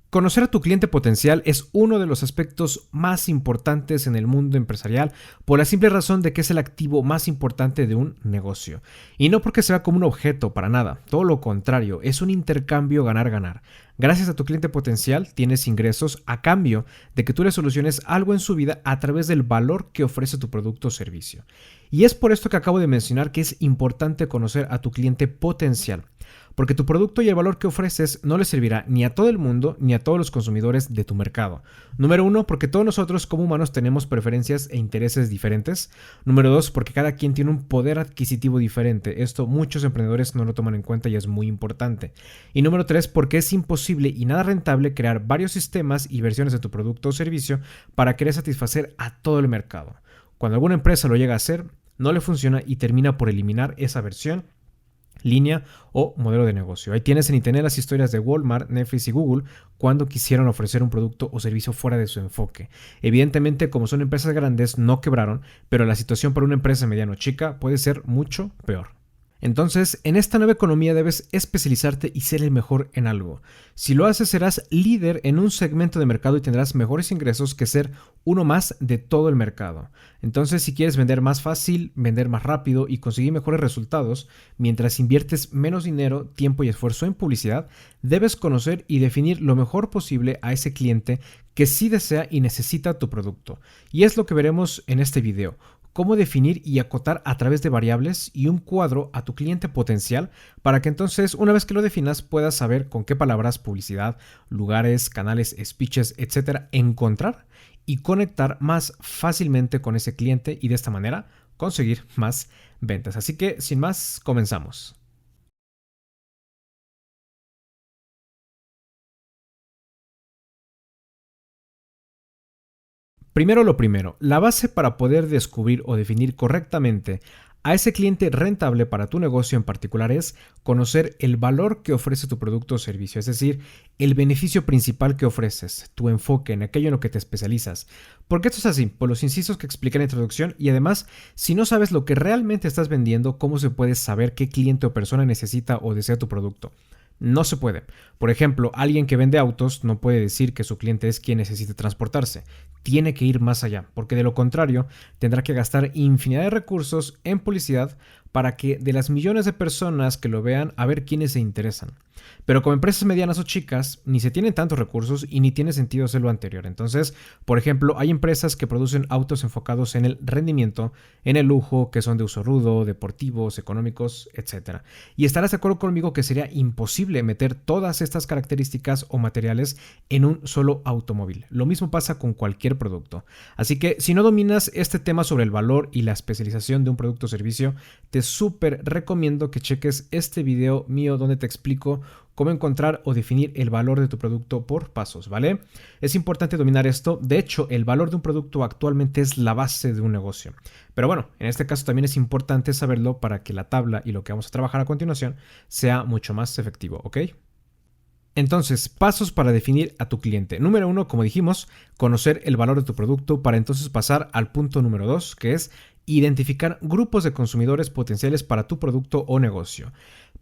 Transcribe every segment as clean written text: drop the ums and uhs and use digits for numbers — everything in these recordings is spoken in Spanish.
Conocer a tu cliente potencial es uno de los aspectos más importantes en el mundo empresarial por la simple razón de que es el activo más importante de un negocio. Y no porque se vea como un objeto, para nada, todo lo contrario, es un intercambio ganar-ganar. Gracias a tu cliente potencial tienes ingresos a cambio de que tú le soluciones algo en su vida a través del valor que ofrece tu producto o servicio. Y es por esto que acabo de mencionar que es importante conocer a tu cliente potencial. Porque tu producto y el valor que ofreces no le servirá ni a todo el mundo ni a todos los consumidores de tu mercado. Número 1, porque todos nosotros como humanos tenemos preferencias e intereses diferentes. Número 2, porque cada quien tiene un poder adquisitivo diferente. Esto muchos emprendedores no lo toman en cuenta y es muy importante. Y número 3, porque es imposible y nada rentable crear varios sistemas y versiones de tu producto o servicio para querer satisfacer a todo el mercado. Cuando alguna empresa lo llega a hacer, no le funciona y termina por eliminar esa versión, línea o modelo de negocio. Ahí tienes en internet las historias de Walmart, Netflix y Google cuando quisieron ofrecer un producto o servicio fuera de su enfoque. Evidentemente, como son empresas grandes, no quebraron, pero la situación para una empresa mediana o chica puede ser mucho peor. Entonces, en esta nueva economía debes especializarte y ser el mejor en algo. Si lo haces, serás líder en un segmento de mercado y tendrás mejores ingresos que ser uno más de todo el mercado. Entonces, si quieres vender más fácil, vender más rápido y conseguir mejores resultados, mientras inviertes menos dinero, tiempo y esfuerzo en publicidad, debes conocer y definir lo mejor posible a ese cliente que sí desea y necesita tu producto. Y es lo que veremos en este video. Cómo definir y acotar a través de variables y un cuadro a tu cliente potencial para que entonces, una vez que lo definas, puedas saber con qué palabras, publicidad, lugares, canales, speeches, etcétera, encontrar y conectar más fácilmente con ese cliente y de esta manera conseguir más ventas. Así que, sin más, comenzamos. Primero lo primero, la base para poder descubrir o definir correctamente a ese cliente rentable para tu negocio en particular es conocer el valor que ofrece tu producto o servicio, es decir, el beneficio principal que ofreces, tu enfoque en aquello en lo que te especializas. ¿Por qué esto es así? Por los incisos que expliqué en la introducción y además, si no sabes lo que realmente estás vendiendo, ¿cómo se puede saber qué cliente o persona necesita o desea tu producto? No se puede. Por ejemplo, alguien que vende autos no puede decir que su cliente es quien necesite transportarse. Tiene que ir más allá, porque de lo contrario tendrá que gastar infinidad de recursos en publicidad para que de las millones de personas que lo vean a ver quiénes se interesan. Pero como empresas medianas o chicas, ni se tienen tantos recursos y ni tiene sentido hacer lo anterior. Entonces, por ejemplo, hay empresas que producen autos enfocados en el rendimiento, en el lujo, que son de uso rudo, deportivos, económicos, etc. Y estarás de acuerdo conmigo que sería imposible meter todas estas características o materiales en un solo automóvil. Lo mismo pasa con cualquier producto. Así que si no dominas este tema sobre el valor y la especialización de un producto o servicio, te súper recomiendo que cheques este video mío donde te explico cómo encontrar o definir el valor de tu producto por pasos, ¿vale? Es importante dominar esto. De hecho, el valor de un producto actualmente es la base de un negocio. Pero bueno, en este caso también es importante saberlo para que la tabla y lo que vamos a trabajar a continuación sea mucho más efectivo, ¿ok? Entonces, pasos para definir a tu cliente. Número 1, como dijimos, conocer el valor de tu producto para entonces pasar al punto número 2, que es identificar grupos de consumidores potenciales para tu producto o negocio.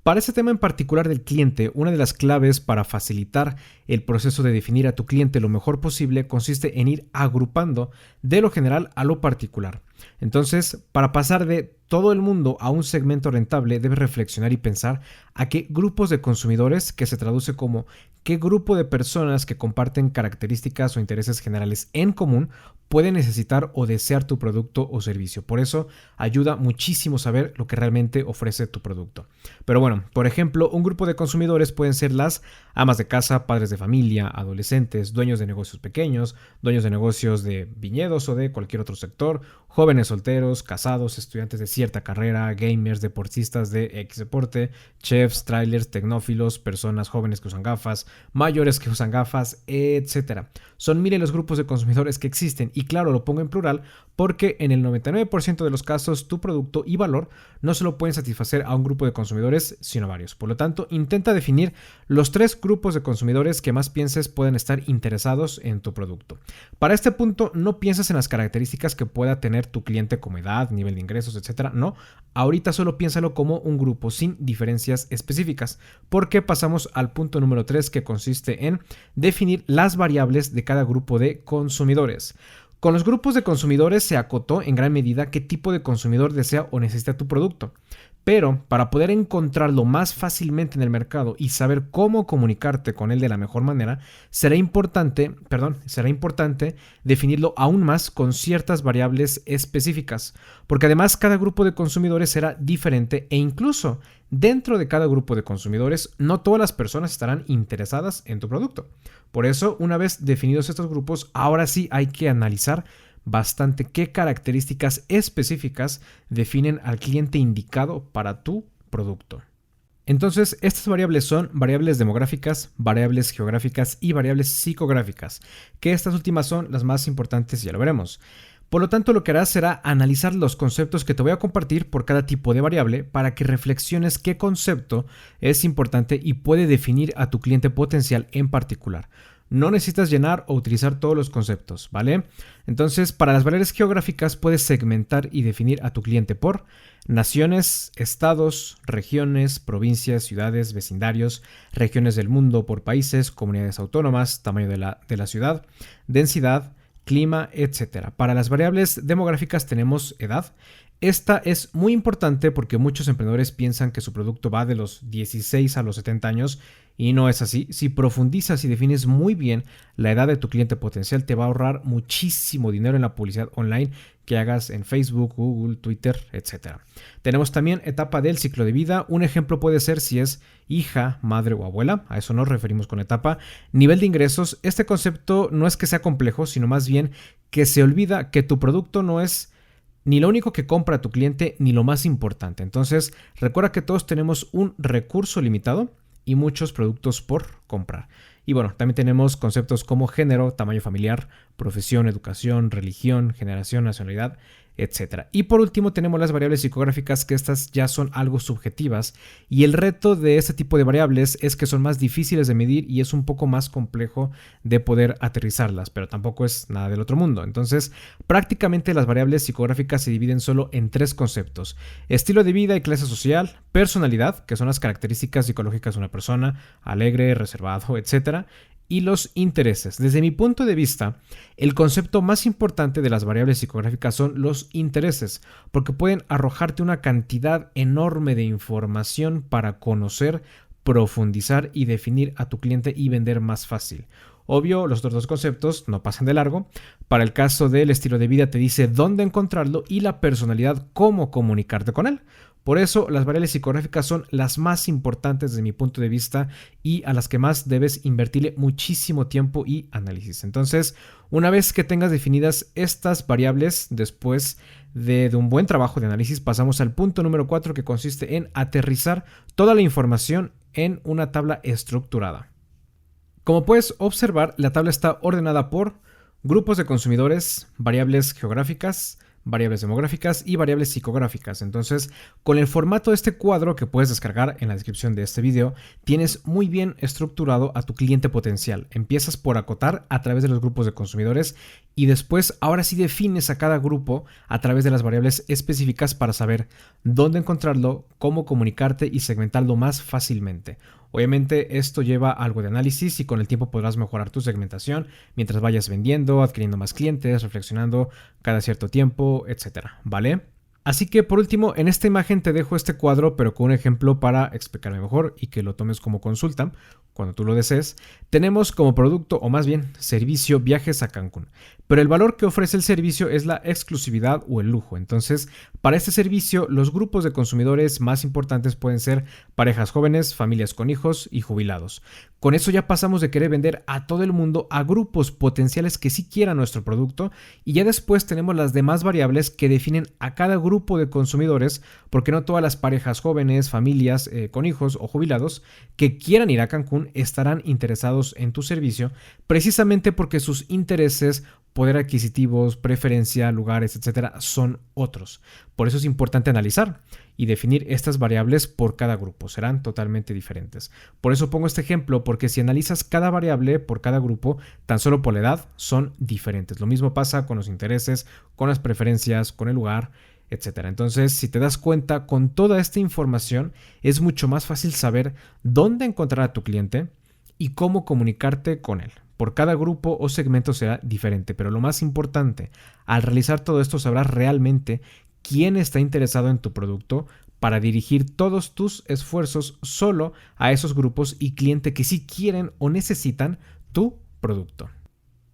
Para este tema en particular del cliente, una de las claves para facilitar el proceso de definir a tu cliente lo mejor posible consiste en ir agrupando de lo general a lo particular. Entonces, para pasar de todo el mundo a un segmento rentable, debes reflexionar y pensar a qué grupos de consumidores, que se traduce como qué grupo de personas que comparten características o intereses generales en común, pueden necesitar o desear tu producto o servicio. Por eso ayuda muchísimo saber lo que realmente ofrece tu producto. Pero bueno, por ejemplo, un grupo de consumidores pueden ser las amas de casa, padres de familia, adolescentes, dueños de negocios pequeños, dueños de negocios de viñedos o de cualquier otro sector, jóvenes solteros, casados, estudiantes de cierta carrera, gamers, deportistas de X deporte, chefs, trailers, tecnófilos, personas jóvenes que usan gafas, mayores que usan gafas, etc. Son miles los grupos de consumidores que existen y claro, lo pongo en plural porque en el 99% de los casos tu producto y valor no solo pueden satisfacer a un grupo de consumidores, sino a varios. Por lo tanto, intenta definir los 3 grupos de consumidores que más pienses pueden estar interesados en tu producto. Para este punto, no pienses en las características que pueda tener tu cliente como edad, nivel de ingresos, etcétera. No, ahorita solo piénsalo como un grupo sin diferencias específicas, porque pasamos al punto número 3, que consiste en definir las variables de cada grupo de consumidores. Con los grupos de consumidores se acotó en gran medida qué tipo de consumidor desea o necesita tu producto. Pero para poder encontrarlo más fácilmente en el mercado y saber cómo comunicarte con él de la mejor manera, será importante definirlo aún más con ciertas variables específicas, porque además cada grupo de consumidores será diferente e incluso dentro de cada grupo de consumidores no todas las personas estarán interesadas en tu producto. Por eso, una vez definidos estos grupos, ahora sí hay que analizar bastante qué características específicas definen al cliente indicado para tu producto. Entonces, estas variables son variables demográficas, variables geográficas y variables psicográficas, que estas últimas son las más importantes, ya lo veremos. Por lo tanto, lo que harás será analizar los conceptos que te voy a compartir por cada tipo de variable para que reflexiones qué concepto es importante y puede definir a tu cliente potencial en particular. No necesitas llenar o utilizar todos los conceptos, ¿vale? Entonces, para las variables geográficas puedes segmentar y definir a tu cliente por naciones, estados, regiones, provincias, ciudades, vecindarios, regiones del mundo por países, comunidades autónomas, tamaño de la ciudad, densidad, clima, etc. Para las variables demográficas tenemos edad. Esta es muy importante porque muchos emprendedores piensan que su producto va de los 16 a los 70 años y no es así. Si profundizas y defines muy bien la edad de tu cliente potencial, te va a ahorrar muchísimo dinero en la publicidad online que hagas en Facebook, Google, Twitter, etc. Tenemos también etapa del ciclo de vida. Un ejemplo puede ser si es hija, madre o abuela. A eso nos referimos con etapa. Nivel de ingresos. Este concepto no es que sea complejo, sino más bien que se olvida que tu producto no es ni lo único que compra tu cliente ni lo más importante. Entonces, recuerda que todos tenemos un recurso limitado y muchos productos por comprar. Y bueno, también tenemos conceptos como género, tamaño familiar, profesión, educación, religión, generación, nacionalidad, etc. Y por último tenemos las variables psicográficas, que estas ya son algo subjetivas, y el reto de este tipo de variables es que son más difíciles de medir y es un poco más complejo de poder aterrizarlas, pero tampoco es nada del otro mundo. Entonces, prácticamente las variables psicográficas se dividen solo en 3 conceptos: estilo de vida y clase social, personalidad, que son las características psicológicas de una persona, alegre, reservado, etc., y los intereses. Desde mi punto de vista, el concepto más importante de las variables psicográficas son los intereses, porque pueden arrojarte una cantidad enorme de información para conocer, profundizar y definir a tu cliente y vender más fácil. Obvio, los otros 2 conceptos no pasan de largo. Para el caso del estilo de vida te dice dónde encontrarlo y la personalidad cómo comunicarte con él. Por eso las variables psicográficas son las más importantes desde mi punto de vista y a las que más debes invertirle muchísimo tiempo y análisis. Entonces, una vez que tengas definidas estas variables, después de un buen trabajo de análisis, pasamos al punto número 4, que consiste en aterrizar toda la información en una tabla estructurada. Como puedes observar, la tabla está ordenada por grupos de consumidores, variables geográficas, variables demográficas y variables psicográficas. Entonces, con el formato de este cuadro, que puedes descargar en la descripción de este video, tienes muy bien estructurado a tu cliente potencial. Empiezas por acotar a través de los grupos de consumidores y después ahora sí defines a cada grupo a través de las variables específicas para saber dónde encontrarlo, cómo comunicarte y segmentarlo más fácilmente. Obviamente esto lleva algo de análisis y con el tiempo podrás mejorar tu segmentación mientras vayas vendiendo, adquiriendo más clientes, reflexionando cada cierto tiempo, etcétera, ¿vale? Así que por último, en esta imagen te dejo este cuadro, pero con un ejemplo para explicarme mejor y que lo tomes como consulta cuando tú lo desees. Tenemos como producto, o más bien servicio, viajes a Cancún. Pero el valor que ofrece el servicio es la exclusividad o el lujo. Entonces, para este servicio, los grupos de consumidores más importantes pueden ser parejas jóvenes, familias con hijos y jubilados. Con eso ya pasamos de querer vender a todo el mundo a grupos potenciales que sí quieran nuestro producto, y ya después tenemos las demás variables que definen a cada grupo de consumidores, porque no todas las parejas jóvenes, familias con hijos o jubilados que quieran ir a Cancún estarán interesados en tu servicio, precisamente porque sus intereses poder adquisitivos, preferencia, lugares, etcétera, son otros. Por eso es importante analizar y definir estas variables por cada grupo. Serán totalmente diferentes. Por eso pongo este ejemplo, porque si analizas cada variable por cada grupo, tan solo por la edad, son diferentes. Lo mismo pasa con los intereses, con las preferencias, con el lugar, etcétera. Entonces, si te das cuenta, con toda esta información es mucho más fácil saber dónde encontrar a tu cliente y cómo comunicarte con él. Por cada grupo o segmento será diferente, pero lo más importante, al realizar todo esto sabrás realmente quién está interesado en tu producto para dirigir todos tus esfuerzos solo a esos grupos y clientes que sí quieren o necesitan tu producto.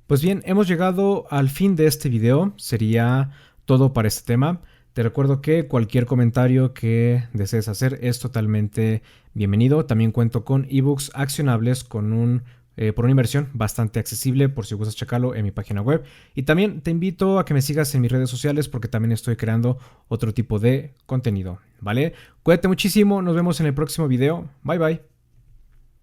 Pues bien, hemos llegado al fin de este video. Sería todo para este tema. Te recuerdo que cualquier comentario que desees hacer es totalmente bienvenido. También cuento con ebooks accionables por una inversión bastante accesible, por si gustas checarlo en mi página web. Y también te invito a que me sigas en mis redes sociales porque también estoy creando otro tipo de contenido, ¿vale? Cuídate muchísimo, nos vemos en el próximo video. Bye bye.